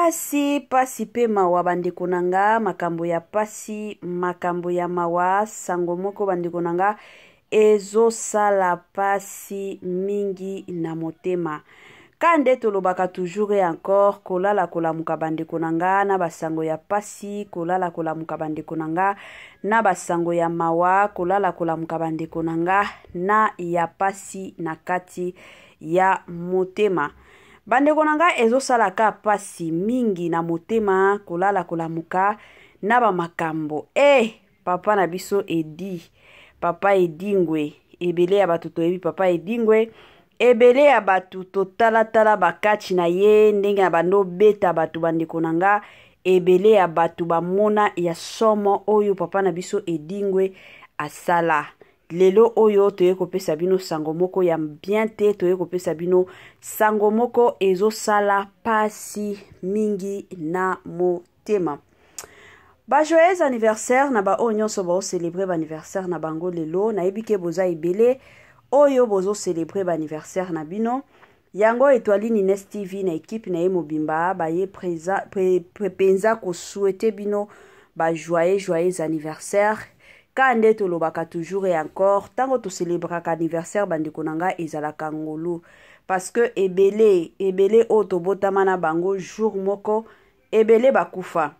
Pasi pe mawa bandeko nanga, makambo ya pasi, makambo ya mawa, sango moko bandeko nanga, ezo sala pasi mingi na motema. Kande tolobaka toujours et encore, kolala kolamuka bandeko nanga, na basango ya pasi, kolala kolamuka bandeko nanga, na basango ya mawa, kolala kolamuka bandeko nanga, na ya pasi na kati ya motema. Bandeko nanga ezo salaka pasi mingi na motema kolala kolamuka na ba makambo. Papa na biso edi. Papa edingwe. Ebele ya batu toyebi papa edingwe. Ebele ya batu totala bakati na ye. Ndenge na bando beta batu bandeko nanga. Ebele ya batu bamona ya somo oyo papa na biso edingwe asala. Lelo oyo toye kopesa bino sango moko ya bien te, toye kopesa bino sango moko ezo sala pasi mingi na motema. Ba joyeux anniversaire na ba onyo so ba célébrer ba anniversaire na bango lelo, na ebike boza ibele oyo bozo célébrer ba anniversaire na bino. Yango Etoile Nines TV na équipe na ye mobimba ba ye penza ko souhaiter bino ba joyeux anniversaire. Kande tolobaka toujours et encore, tango to célébraka anniversaire bandeko nanga ezalaka ngolu. Parce que ebele oto botamana bango jour moko, ebele bakufa.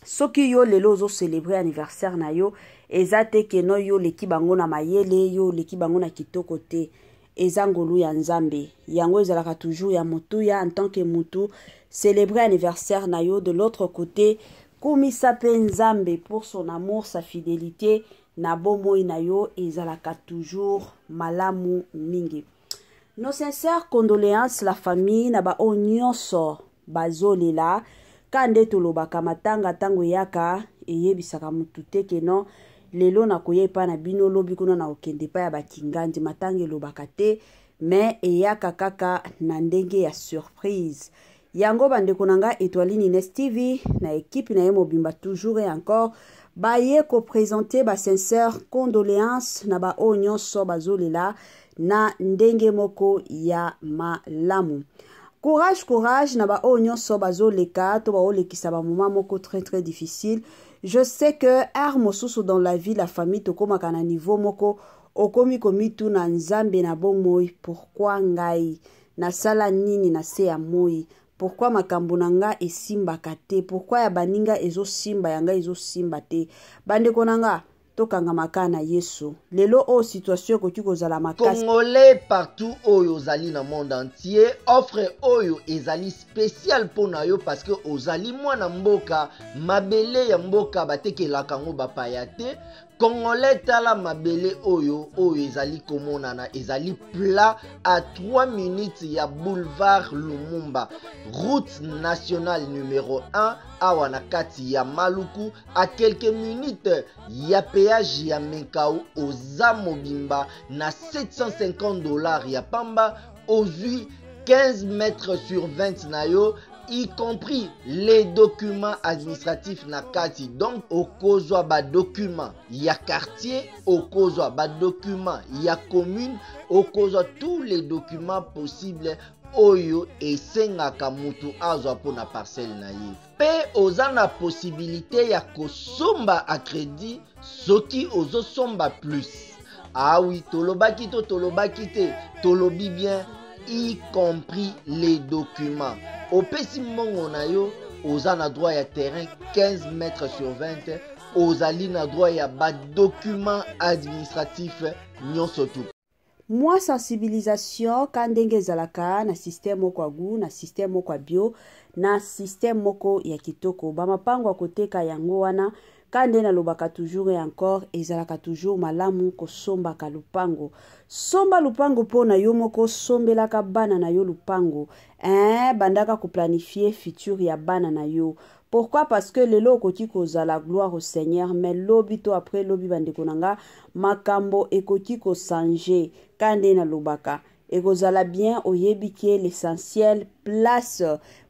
Soki yo lelo zo célébrer anniversaire na yo, ezate keno yo leki bango na mayele, yo leki bango na kitoko te. Eza ngolu ya nzambe. Yango ezalaka toujours ya mutu ya en tant que mutu, célébrer anniversaire na yo de l'autre côté. Kumisa pe nzambe pour son amour, sa fidélité, na bomo inayo ezalaka toujours malamu mingi. Nos sincères condoléances la famille na ba onyonso bazolela kande tolobaka matanga tango yaka eyebisaka mutu te keno lelo na koyepa na bino lobi kuna na okende pa ya bakingandi matanga elobaka te mais eyaka kaka na ndenge ya surprise. Yango bandeko nanga Etoile Nines TV na équipe na ye mobimba toujours et encore baye ko présenter ba sincère condoléances na ba onyonso bazolela na ndenge moko ya malamu. Courage na ba onyonso bazoleka to ba olekisa ba moment moko très difficile. Je sais que mosusu dans la vie la famille to komaka na niveau moko okomi komitu na nzambe na bomoi pourquoi ngai na sala nini na se ya moi. Pourquoi makambo nanga esimba kate? Pourquoi ya baninga ezo simba yanga ezo simba te? Bandeko nanga tokanga makana Yesu. Lelo o situation koki kozala makasi. Congolais partout oyo ozali na monde entier, offre oyo ezali spécial pona yo parce que ozali mwana mboka, mabele ya mboka batekelaka ngo bapaya te. Congolais tala mabele oyo ezali komonana ezali plat à 3 minutes ya boulevard Lumumba, route nationale numéro 1 awa na kati ya Maluku, à quelques minutes ya péage ya Menkau oza mobimba na $750 ya pamba ozui 15 mètres sur 20 na yo, y compris les documents administratifs na kati. Donc okozwa ba document ya quartier, okozwa ba document ya commune, okozwa tous les documents possibles oyo esengaka mutu azwa pona parcelle na ye. Pe oza na possibilité ya kosomba a crédit soki ozo somba plus. Ah oui, tolobaki te, tolobi bien, y compris les documents. Opesi mongo na yo, oza na droit ya terrain 15 mètres sur 20, ozali na droit ya ba document administratif nyonso tu. Moi sensibilisation kandenge ezalaka na système moko agu, na système moko bio, na système moko ya kitoko. Ba mapango akoteka yango wana kande na lobaka toujours et encore ezalaka toujours malamu kosomba ka lupango. Somba lupango pona yo moko sombelaka bana na yo lupango. Bandaka ko planifier futur ya bana na yo. Pourquoi? Parce que lelo okoti koza la gloire au Seigneur, mais lobi to après lobi bandeko nanga makambo ekoti ko changer kande na lobaka. Ekozala bien oyebike l'essentiel place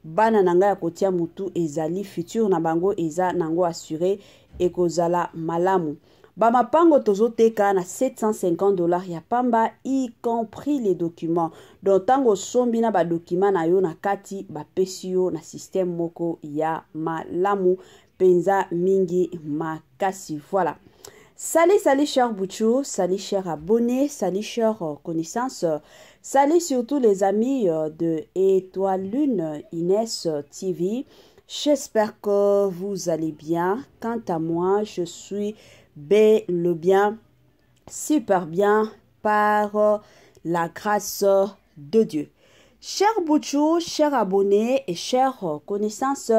bana nanga ya kotia mutu ezali futur na bango eza nango assuré ekozala malamu. Bamapango tozoteka na $750 ya pamba, y compris les documents. Donc tango sombi na ba document na yo na kati ba pesi yo na système moko ya malamu penza mingi makasi. Voilà. Salut chers Bouchou, salut chers abonnés, salut chers connaissances, salut surtout les amis de Étoile Lune Inès TV. J'espère que vous allez bien. Quant à moi, je suis bien, super bien par la grâce de Dieu. Chers Bouchou, chers abonnés et chers connaissances,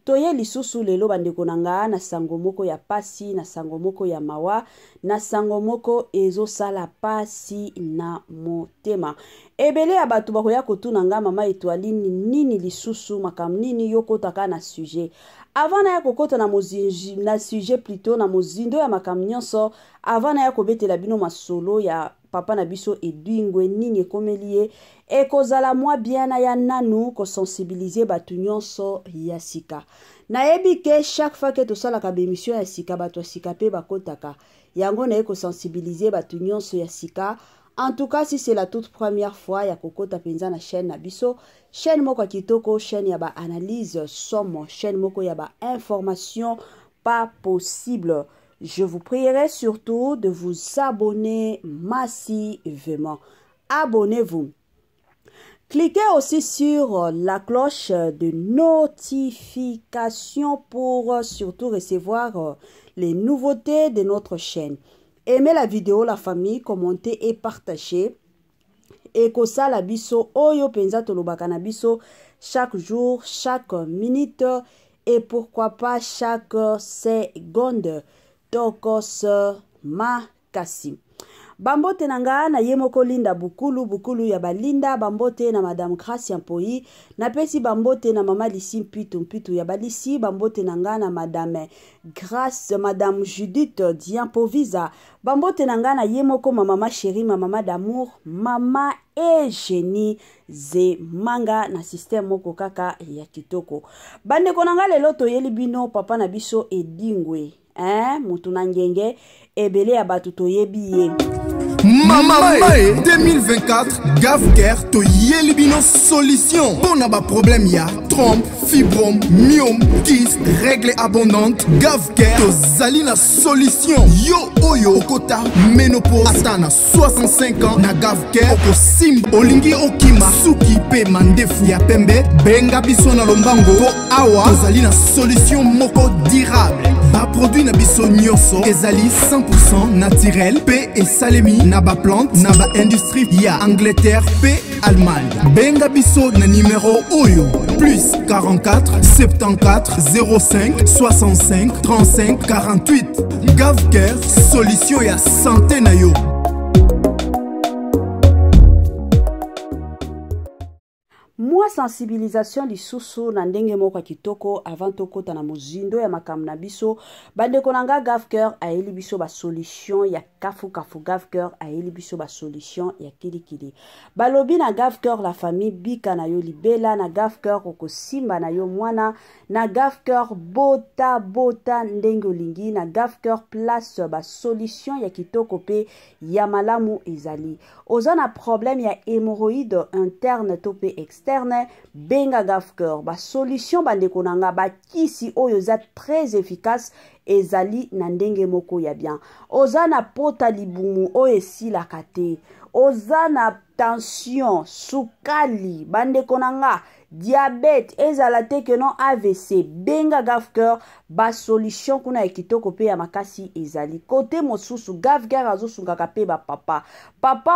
toye lisusu lelo bandeko nanga na sango moko ya pasi, na sango moko ya mawa, na sango moko ezo sala pasi na motema. Ebele ya batu bakoya kotuna nga mama Étoile nini lisusu makam nini yokotaka na sujet. Avant na ya kokota na mozinji na sujet plutôt na mozindo ya makam nyonso, avant na ya kobetela bino masolo ya papa na biso Edwingwe nini ekomelie ekozala mwa bien na ya nanu ko sensibiliser batu nyonso ya sika. Na yebi ke chaque fois que to sala ka bémission ya sika batu ya sika pe bakotaka. Yango na ko sensibiliser batu nyonso ya sika. En tout cas, si c'est la toute première fois ya kokota penza na chaîne na biso, chaîne moko kitoko, chaîne ya ba analyse somme, chaîne moko ya ba information pas possible. Je vous prierai surtout de vous abonner massivement. Abonnez-vous. Cliquez aussi sur la cloche de notification pour surtout recevoir les nouveautés de notre chaîne. Aimez la vidéo, la famille, commentez et partagez. Et que ça la biso oyo penza tolobaka na biso chaque jour, chaque minute et pourquoi pas chaque seconde. Tokos makasi. Bambote nanga na yemoko linda bukulu ya balinda, bambote na madame Gracia Mpoi, na pesi bambote na mama Lisi mpitu ya balisi, bambote nanga na madame Grace, madame Judith Diampoviza, bambote nanga na yemoko mama chérie, mama d'amour, mama Eugénie Zemanga na système moko kaka ya kitoko. Bande konanga lelo toyeli bino papa na biso Edwingwe. Mutu na ngenge ebele ya batu toyebi ye. Mama 2024 Gavker to yelibino solution. Pour na ba problème ya trompe, fibrome, myome, kyste, règle abondante. Gavker to zali na solution. Yo oyo kota ménopause atana 65 ans na Gavker oko sim olingi okima suki pe mandefu ya pembe benga biso na lombango po awa to zali na solution moko durable. Ba produit na biso nyonso ezali 100% naturel pe esalemi na ba plante na ba industrie ya Angleterre pe Allemagne. Benga biso na numéro oyo plus 44 74 05 65 35 48. Gavker solution ya santé na yo. Moi sensibilisation lisusu na ndenge moko kitoko avant tokota na mozindo ya makam na biso bandeko nanga Gavker aeli biso ba solution ya kafu Gavker aeli biso ba solution ya kilikili balobi na Gavker la famille bika na yo libela na Gavker okosimba na yo mwana na Gavker bota ndenge olingi na Gavker place ba solution ya kitoko pe ya malamu ezali oza na problème ya hémorroïde interne to pe externe benga Gavker ba solution bandeko nanga ba kisi oyo za très efficace ezali na ndenge moko ya bien oza na pota libumu oyo esilaka te oza na tension sukali bandeko nanga diabète ezala te que non AVC benga Gavker ba solution kuna ekitoko pe ya makasi ezali côté mosusu Gavker azosungaka pe ba papa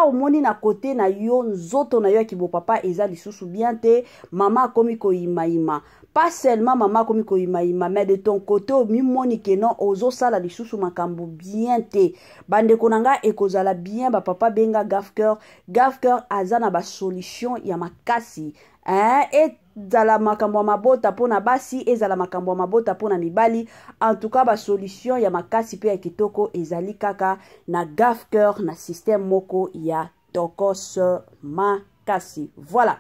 omoni na côté na yo nzoto na yo kibo papa ezali susu bien te mama komi ko ima pas seulement mama komi ko ima mais de ton côté omimoni que non ozo sala lisusu makambo bien te bandeko nanga ekozala bien ba papa benga Gavker azana ba solution ya makasi ezala makambo mabota pona basi ezala makambo mabota pona mibali en tout cas ba solution ya makasi pe ya kitoko ezali kaka na Gavker na système moko ya tokos makasi. Voilà.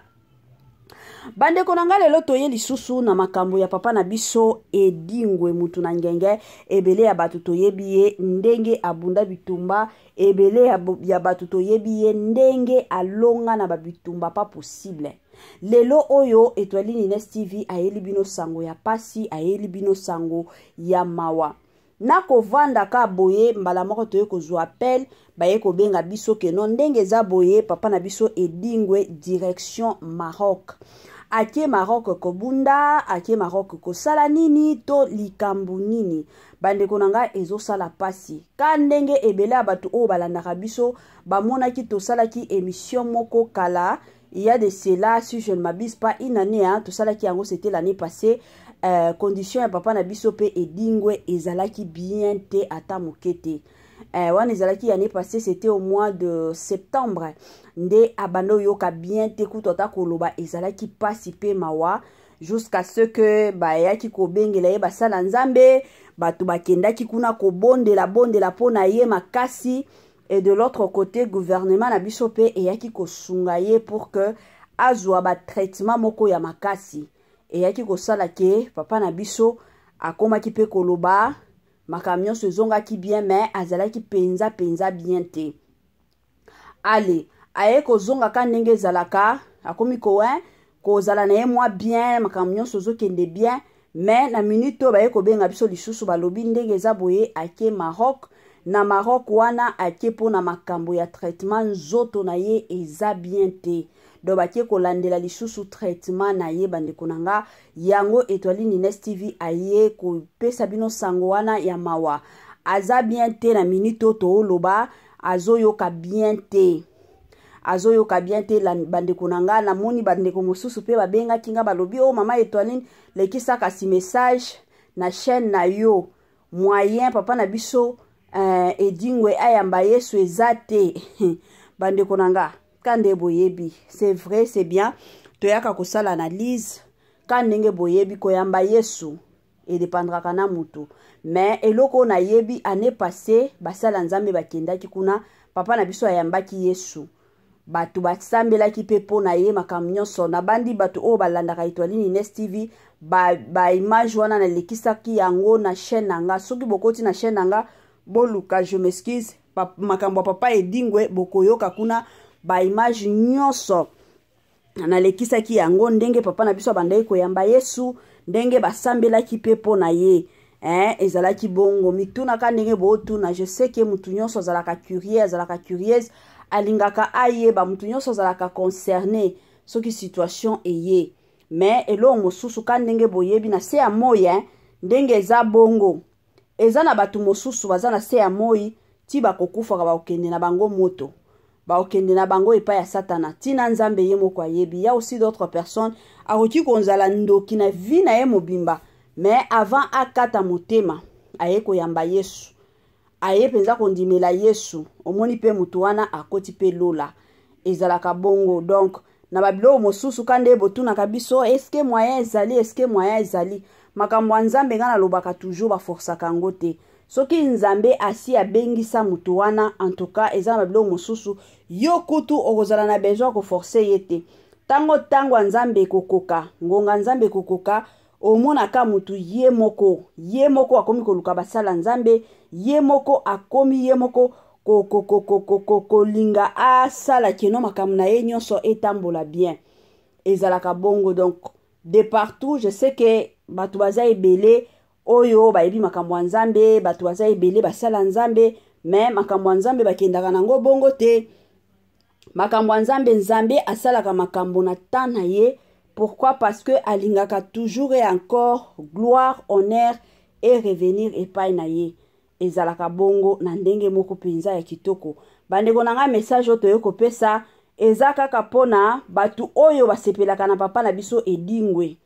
Bande konanga lelo toye lisusu na makambo ya papa na biso Edingwe mutu na ngenge ebele ya batu toyebiye ndenge abunda bitumba ebele ya batu toyebiye ndenge alonga na babitumba pas possible. Lelo oyo Etoile Nines TV ayeli bino sango ya pasi ayeli bino sango ya mawa. Nako vanda ka boye mbala moko toye kozwa appel baye ko benga biso ke non ndenge za boye papa na biso Edingwe direction Maroc. Ake Maroc kobunda, ake Maroc kosala nini to likambu nini. Bande konanga ezo sala pasi. Ka ndenge ebele abatu o balandaka biso bamona ki to sala ki émission moko kala. Il y a de cela, si je ne m'abuse pas, une année, hein, tout ça là qui en gros c'était l'année passée. Condition ya papa na biso pe Edingwe ezalaki bien te ata mokete. Wan ezalaki l'année passée, c'était au mois de septembre. Nde abando yoka bien te kutota koloba ezalaki pasi pe mawa jusqu'à ce que ba yaki ko bengela ye basala nzambe, batu bakendaki kuna ko bondela pona ye makasi. Et de l'autre côté, gouvernement na biso pe eyaki ko sungaye pour que azwa ba traitement moko ya makasi. Eyaki ko sala ke papa na biso akoma ki pe koloba makamion se zonga ki bien mais azalaki penza bien te. Allez, aye ko zonga ka ndenge zalaka akomi ko ko zala na ye moi bien makamion se zo kende bien mais na minute to baye ko benga biso lisusu balobi ndenge za boye ake Maroc. Na Maroc wana ake po na makambo ya traitement nzoto na ye eza bien te. Do bakie kolandela lisusu traitement na ye bande konanga yango Etoile Nines TV aye ko pesa bino sango wana ya mawa. Aza bien te na minute to loba azoyoka bien te. Azoyoka bien te la bande konanga na moni bande ko mosusu pe babenga kinga balobi o mama Etoile lekisa kasi message na chaîne na yo moyen papa na biso Edingwe ayamba Yesu ezate bande konanga kande boyebi c'est vrai c'est bien toyaka kosala analyse kandenge boyebi koyamba Yesu et dépendra kana mutu mais eloko na yebi année passée basala nzambe bakendaki kuna papa na biso ayambaki Yesu batu basambelaki pe pona ye makamnyoso na bandi batu o balandaka Etoile Nines TV ba image wana na lekisaki yango na chaîne nanga soki bokoti na chaîne nanga boluka je m'excuse makambo papa Edingwe bokoyoka kuna ba image nyonso na lekisaki yango ndenge papa na biso bandai koyamba Yesu ndenge basambelaki pe pona ye ezalaki bongo mituna ka ndenge botuna je sais que mutu nyonso zalaka curieuse alingaka ayeba mutu nyonso zalaka concerné soki situation eye mais elo mosusu ka ndenge boyebi na se ya moya ndenge eza bongo eza na batu mosusu baza na se ya moi ti bakokufaka baokende na bango moto baokende na bango epa ya satana tina nzambe ye moko ayebi ya aussi d'autres personnes akoki konzala ndoki na vi na ye mobimba mais avant akata motema aye koyamba Yesu aye penza kondimela Yesu omoni pe mutu wana akoti pe lola ezalaka bongo donc na babilo mosusu kande botuna kabiso est-ce que moyen ezali makambo nzambe ngana lobaka toujours ba force kango te soki nzambe asi abengisa mutu wana en tout cas eza na babilo mosusu yo kutu okozala na besoin ko forcer yete tango nzambe kokoka ngonga nzambe kokoka omona ka mutu ye moko akomi koluka basala nzambe ye moko kolinga asala keno makambo na ye nyonso etambola bien ezalaka bongo donc de partout je sais que batu baza ebele oyo bayebi makambo nzambe batu baza ebele basala nzambe mais makambo nzambe bakendaka nango bongo te makambo nzambe asalaka makambo na tana ye. Pourquoi? Parce que alingaka toujours et encore gloire, honneur et revenir epai na ye. Ezalaka bongo na ndenge moko penza ya kitoko. Bandeko nanga message oto yoko pesa ezaka kapona batu oyo basepelaka na papa na biso Edingwe.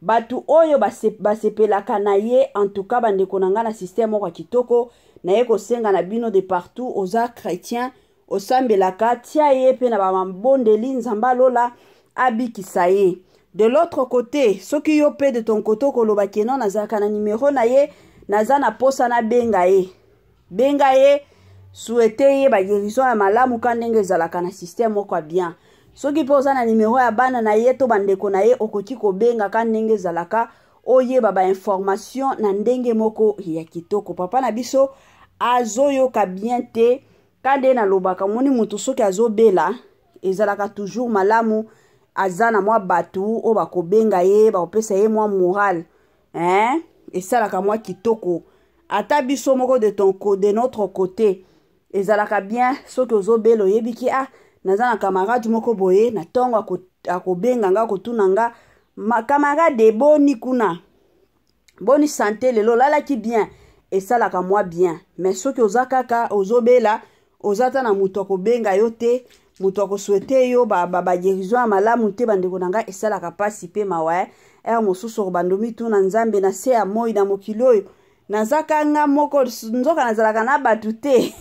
Batu oyo basepelaka na ye en tout cas bandeko nanga na système moko kitoko na ye kosenga na bino de partout oza chrétien osambelaka tia ye pe na ba mabondeli nzamba lola abikisa ye. De l'autre côté, soki yo pe de ton koto koloba keno nazaka na numéro na ye, naza na posa na benga ye. Benga ye, souhaite ye ba guérison ya malamu ka ndenge ezalaka na système moko bien. soki mpe oza na numero ya bana na ye to bandeko na ye okoki kobengaka ndenge ezalaka oyeba bainformation na ndenge moko ya kitoko. Papa na biso azoyoka bien te kande nalobaka moni mutu soki azobela ezalaka toujours malamu aza na mwa batu o bakobenga ye bakopesa ye mwa moral esalaka mwa kitoko. Ata biso moko de notre côté ezalaka bien soki ozobela oyebiki naza na camarade moko boye na tongo akobenga nga kotuna nga camarade boni kuna boni santé lelo lalaki bien esalaka mwa bien. Mais soki oza kaka ozobela ozata na mutu akobenga yo te mutu akoswete yo guérison ya malamu te bandeko na nga esalaka pasi pe mawa mosusu bandomi tuna nzambe na se ya moi na mokili oyo nazaka nga moko nzoka nazalaka na batu te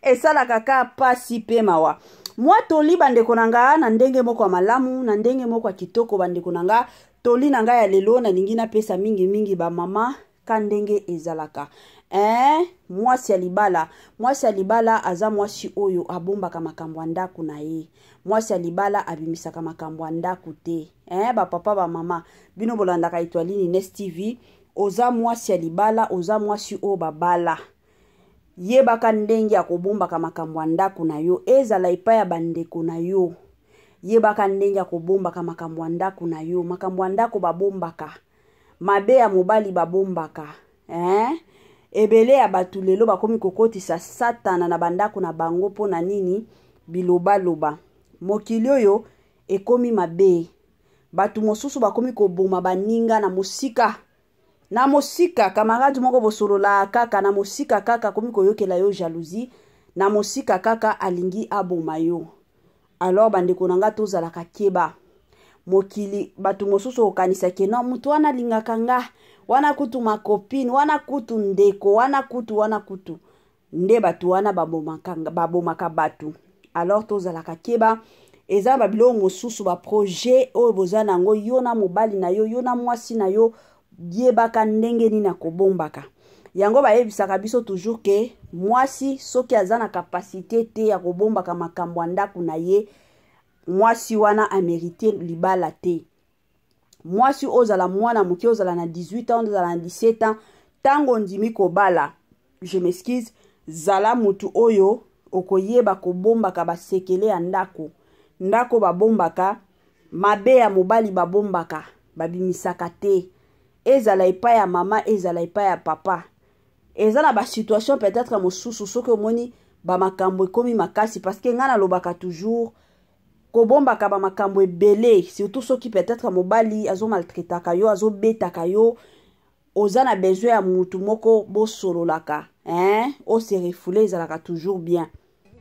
esalaka ka pasi pe mawa. Mwa toli bandeko na nga na ndenge moko ya malamu na ndenge moko ya kitoko bandeko na nga toli na nga ya lelo na lingi na pesa mingi ba mama ka ndenge ezalaka. Mwasi ya libala aza mwasi oyo abombaka makambo ya ndako na ye. Mwasi ya libala abimisaka makambo ya ndako te. Ba papa ba mama bino bolandaka Etoiline Nest TV oza mwasi ya libala oza mwasi oyo babala. Yebaka ndenge akobombaka makambo ya ndako na yo ezala epai ya bandeko na yo. Yebaka ndenge akobombaka makambo ya ndako na yo. Makambo ya ndako babombaka. Mabe ya mobali babombaka. Ebele ya batu lelo bakomi kokotisa satana na bandako na bango po na nini biloba loba. Mokili oyo ekomi mabe. Batu mosusu bakomi koboma baninga na mosika. Na mosika camarade moko bosolola kaka na mosika kaka komi koyokela yo jalousie na mosika kaka alingi aboma yo. Alors bandeko nanga tozalaka keba. Mokili batu mosusu okanisa ke no mutu wana lingaka nga wana kutu makopine wana kutu ndeko wana kutu nde batu wana babomaka batu. Alors tozalaka keba eza babilo mosusu ba projet oyo bozana nango yo na mobali na yo na mwasi na yo yebaka ndenge nini akobombaka. Yango bayebisaka biso toujours ke mwasi soki aza na capacité te ya kobombaka makambo ya ndako na ye mwasi wana amerite libala te. Mwasi ozala mwana moke ozala na 18 ans ozala na 17 ans tango ndimi kobala je m'excuse zala mutu oyo okoyeba kobombaka basekele ya ndako babombaka mabe ya mobali babombaka babimisaka te. Ezala epai ya mama ezala epai ya papa. Ezala ba situation peut-être mosusu soki omoni ba makambo ekomi makasi parce que ngana lobaka toujours kobombaka ba makambo ebele surtout soki peut-être mobali azo maltraitaka yo azo betaka yo ozana besoin ya mutu moko bosololaka o se refoule ezalaka toujours bien.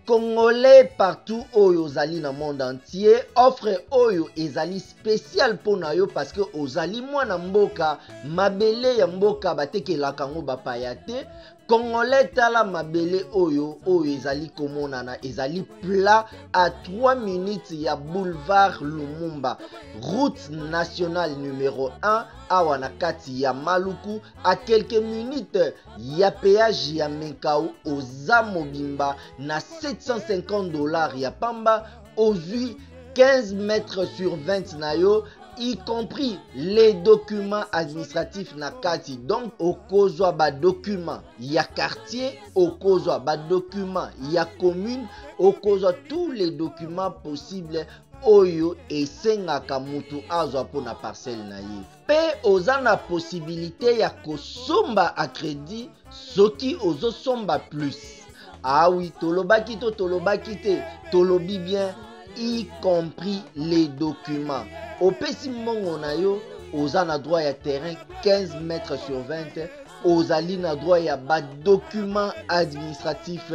Congolais partout oyo ozali na monde entier offre oyo ezali spécial pona yo parce que ozali mwana mboka mabele ya mboka batekelaka ngo bapaya te. Congolais tala mabele oyo ezali komonana ezali plat à 3 minutes ya boulevard Lumumba route nationale numéro 1 awa na kati ya Maluku à quelques minutes ya péage ya Menkau oza mobimba na $750 ya pamba ozui 15 mètres sur 20 na yo y compris les documents administratifs na kati. Donc okozwa ba documents ya quartier, okozwa ba documents ya commune, okozwa tous les documents possibles oyo esengaka mutu azwa pona parcelle na ye. Pe oza na possibilité ya kosomba a crédit soki ozo somba plus. Ah oui, tolobaki te, tolobi bien y compris les documents. Opesi mongo na yo oza na droit ya terrain 15 mètres sur 20 ozali na droit ya ba document administratif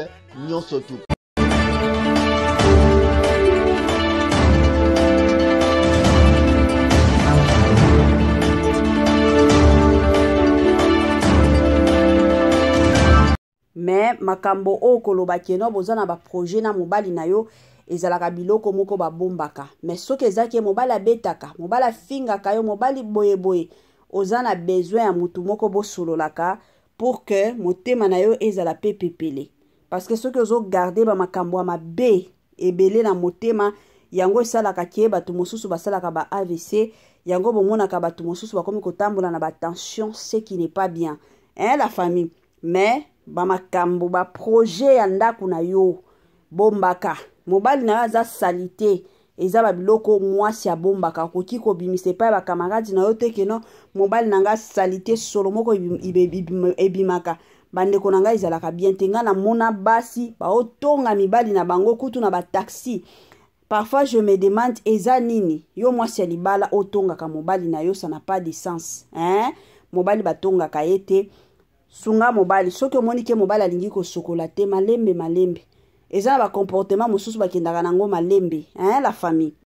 nyonso tu. Mais makambo o koloba keno bozana ba projet na mobali na yo ezalaka biloko moko babombaka. Mais soki ezaki mobali abetaka, mobali afingaka yo, mobali boye ozana besoin ya mutu moko bosololaka pour que motema na yo ezala pe pepele. Parce que soki ozo garder ba makambo ya mabe ebele na motema yango esalaka ke bato mosusu basalaka ba AVC, yango bomonaka bato mosusu bakomi kotambola na ba tension, ce qui n'est pas bien, hein la famille. Mais ba makambo ba projet ya ndako na yo bombaka mobali na za salite eza ba biloko mwasi ya bombaka koki ko bimise pa ba camarade na yo te ke no mobali nanga salite solo moko ebimaka bandeko nanga ezalaka bien tenga na mona basi ba otonga mibali na bango kutu na ba taxi. Parfois je me demande eza nini yo mwasi ya libala otonga ka mobali na yo, ça n'a pas de sens, hein. Mobali batonga ka ete sunga mobali soki omoni ke mobali alingi ko sokola te malembe eza ba comportement mosusu bakendaka nango malembe, hein la famille.